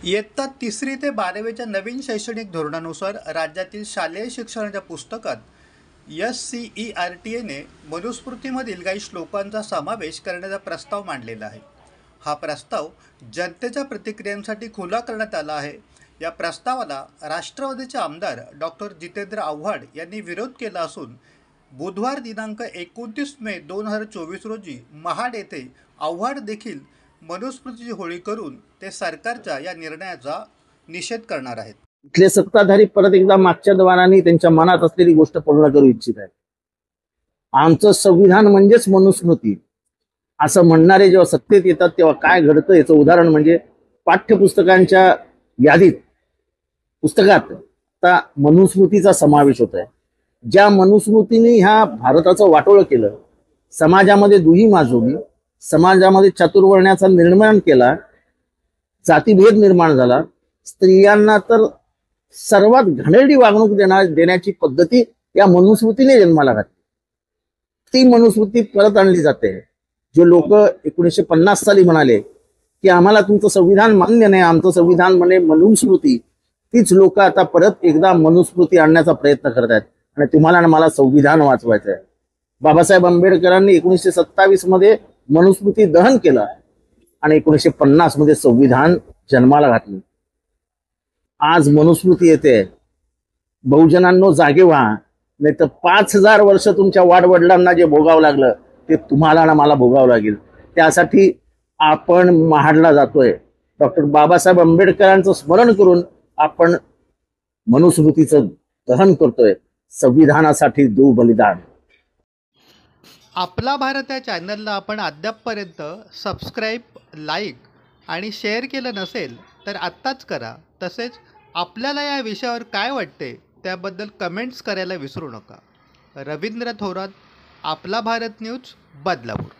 इयत्ता 3री ते 12वीच्या नवीन शैक्षणिक धोरणानुसार राज्यातील शालेय शिक्षणाच्या पुस्तकात SCERT-ने मनुस्मृतीमधील काही श्लोकांचा समावेश करण्याचा प्रस्ताव मांडलेला आहे। हा प्रस्ताव जनतेच्या प्रतिक्रियांसाठी खुला करण्यात आला आहे। या प्रस्तावाला राष्ट्रवादीचे आमदार डॉक्टर जितेंद्र आव्हाड यांनी विरोध केला असून बुधवार दिनांक 29 मे 2024 रोजी महाड येथे आव्हाड देखील मनुस्मृतीची होळी करून ते सरकारच्या या निर्णयाचा निषेध करणार आहेत। इथले सत्ताधारी परत एकदा मागच्या द्वारांनी त्यांच्या मनात असलेली गोष्ट पूर्ण करू इच्छित आहेत। आमचं संविधान म्हणजेच मनुस्मृती असं म्हणणारे जेव्हा सत्तेत येतात तेव्हा काय घडतं याचं उदाहरण म्हणजे पाठ्यपुस्तकांच्या यादीत पुस्तकात आता मनुस्मृतीचा समावेश होत आहे। ज्या मनुस्मृतीने ह्या भारताचं वाटोळं केलं, समाजामध्ये दुही माजवली, समाजामध्ये चातुर्वर्ण्याचा निर्माण केला, जातीभेद निर्माण झाला, स्त्रियांना तर सर्वात घाणेरडी वागणूक देण्याची पद्धती या मनुस्मृतीने जन्माला घातली। ती मनुस्मृती परत आणली जाते। जे लोक 1950 साली म्हणाले की आम्हाला तुमचं संविधान मान्य नाही, आमचं संविधान म्हणे मनुस्मृती, तीच लोक आता परत एकदा मनुस्मृती आणण्याचा प्रयत्न करत आहेत आणि तुम्हाला आणि मला संविधान वाचवायचं आहे। बाबासाहेब आंबेडकरांनी 1927 मध्ये मनुस्मृती दहन केलं आणि 1950 मध्ये संविधान जन्माला घातलं। आज मनुस्मृती येते, बहुजनांनो जागे व्हा, नाही तर 5000 वर्ष तुमच्या वाडवडिलांना जे भोगावं लागलं ते तुम्हाला आणि मला भोगावं लागेल। त्यासाठी आपण महाडला जातोय। डॉक्टर बाबासाहेब आंबेडकरांचं स्मरण करून आपण मनुस्मृतीचं दहन करतोय। संविधानासाठी देऊ बलिदान। आपला भारत या चॅनलला आपण अद्यापपर्यंत सबस्क्राईब, लाईक आणि शेअर केलं नसेल तर आत्ताच करा। तसेच आपल्याला या विषयावर काय वाटते त्याबद्दल कमेंट्स करायला विसरू नका। रवींद्र थोरात, आपला भारत न्यूज, बदलापूर।